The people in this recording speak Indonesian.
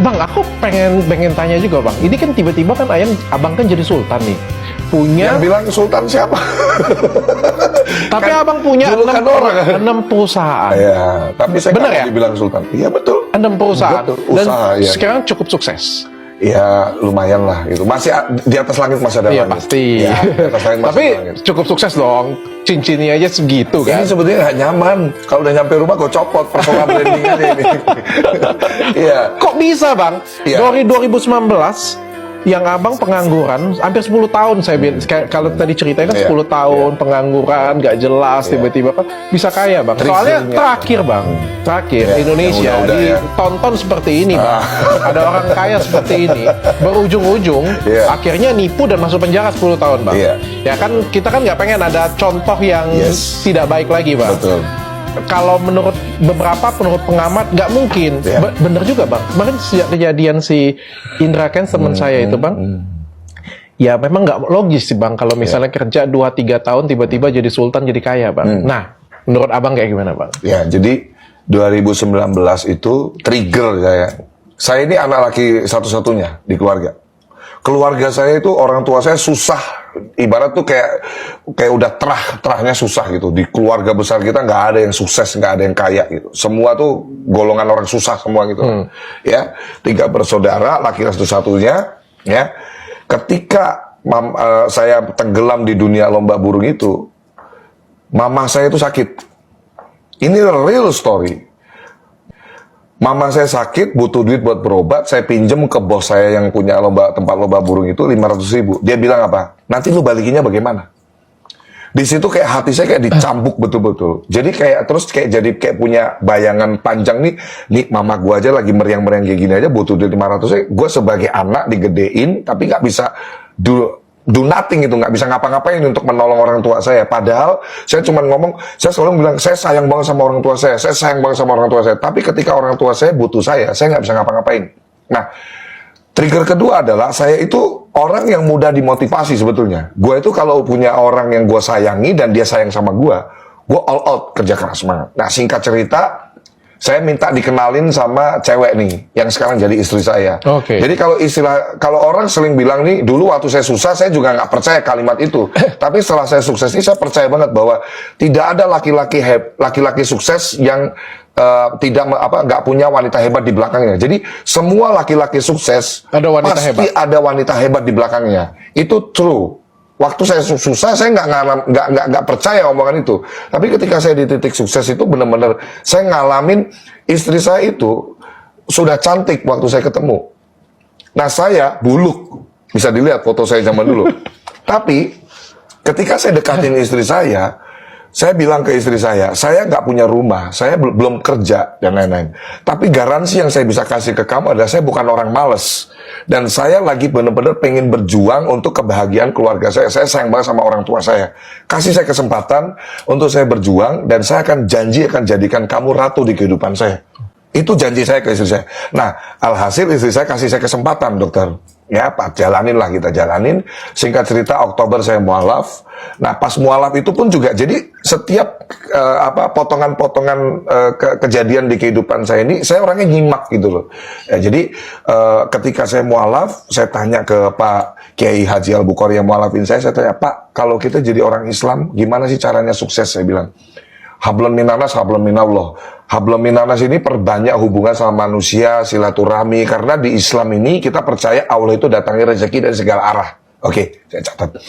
Bang, aku pengen tanya juga bang. Ini kan tiba-tiba kan abang kan jadi sultan nih. Punya. Yang bilang sultan siapa? Tapi Kan abang punya julukan orang. 6 perusahaan. Ya, tapi saya Bener nggak ya? mau dibilang sultan. Iya betul. 6 perusahaan. Betul, Dan usaha, ya. sekarang cukup sukses. Ya lumayan lah gitu. Masih di atas langit masih ada Iya langit. pasti. Ya, di atas langit masih Tapi ada langit. cukup sukses dong. Cincinnya aja segitu kan. Ini sebetulnya nggak nyaman. Kalau udah nyampe rumah gue copot personal branding aja ini. Iya. Kok bisa bang? Iya. Dari 2019 yang abang pengangguran hampir 10 tahun saya bilang. Kalau tadi ceritanya kan Iya. 10 tahun pengangguran nggak jelas tiba-tiba kan bisa kaya bang. Soalnya Triggernya. terakhir bang, terakhir Iya, Indonesia yang udah-udah ya. ditonton seperti ini bang. Ada orang kaya seperti ini berujung-ujung Iya. akhirnya nipu dan masuk penjara 10 tahun bang. Iya. Ya kan kita kan nggak pengen ada contoh yang Yes. tidak baik lagi bang. Betul. Kalau menurut pengamat nggak mungkin. Ya. Bener juga bang. Kemarin sejak kejadian si Indra Kents teman saya itu bang, ya memang nggak logis sih bang. Kalau misalnya kerja 2-3 tahun tiba-tiba jadi sultan jadi kaya bang. Nah, menurut abang kayak gimana bang? Ya, jadi 2019 itu trigger saya. Saya ini anak laki satu-satunya di keluarga. Keluarga saya itu orang tua saya susah. Ibarat tuh kayak udah terahnya susah gitu. Di keluarga besar kita nggak ada yang sukses, nggak ada yang kaya gitu. Semua tuh golongan orang susah semua gitu. Ya, 3 bersaudara, laki satu-satunya. Ya, ketika saya tenggelam di dunia lomba burung itu, mama saya itu sakit. Ini real story. Mama saya sakit, butuh duit buat berobat, saya pinjem ke bos saya yang punya tempat lomba burung itu 500.000. Dia bilang apa? Nanti lu balikinnya bagaimana? Di situ kayak hati saya kayak dicambuk betul-betul. Jadi kayak punya bayangan panjang nih mama gua aja lagi meriang-meriang kayak gini aja butuh duit 500. Gua sebagai anak digedein tapi nggak bisa do nothing gitu, nggak bisa ngapa-ngapain untuk menolong orang tua saya. Padahal saya cuma ngomong, saya selalu bilang saya sayang banget sama orang tua saya sayang banget sama orang tua saya. Tapi ketika orang tua saya butuh saya nggak bisa ngapa-ngapain. Nah, trigger kedua adalah saya itu orang yang mudah dimotivasi sebetulnya. Gue itu kalau punya orang yang gue sayangi dan dia sayang sama gue all out kerja keras banget. Nah, singkat cerita, saya minta dikenalin sama cewek nih, yang sekarang jadi istri saya. Oke. Jadi kalau orang sering bilang nih, dulu waktu saya susah, saya juga nggak percaya kalimat itu. Tapi setelah saya sukses ini, saya percaya banget bahwa tidak ada laki-laki sukses yang nggak punya wanita hebat di belakangnya. Jadi semua laki-laki sukses Ada wanita pasti hebat. ada wanita hebat di belakangnya. Itu true. Waktu saya susah, saya nggak percaya omongan itu. Tapi ketika saya di titik sukses itu benar-benar saya ngalamin istri saya itu sudah cantik waktu saya ketemu. Nah, saya buluk, bisa dilihat foto saya zaman dulu. Tapi ketika saya dekatin istri saya bilang ke istri saya nggak punya rumah, saya belum kerja dan lain-lain. Tapi garansi yang saya bisa kasih ke kamu adalah saya bukan orang males. Dan saya lagi benar-benar pengen berjuang untuk kebahagiaan keluarga saya. Saya sayang banget sama orang tua saya. Kasih saya kesempatan untuk saya berjuang dan saya akan janji akan jadikan kamu ratu di kehidupan saya. Itu janji saya ke istri saya. Nah, alhasil istri saya kasih saya kesempatan, dokter. Ya, Pak, jalanin lah, kita jalanin. Singkat cerita, Oktober saya mualaf. Nah, pas mualaf itu pun juga, jadi setiap potongan-potongan kejadian di kehidupan saya ini, saya orangnya nyimak gitu loh. Ya, jadi ketika saya mualaf, saya tanya ke Pak Kiai Haji Al-Bukhari yang mualafin saya tanya, Pak, kalau kita jadi orang Islam, gimana sih caranya sukses? Saya bilang, hablum minanas, hablum minallah. Hablum minanas ini perbanyak hubungan sama manusia, silaturahmi. Karena di Islam ini kita percaya Allah itu datangnya rezeki dari segala arah. Oke, saya catat.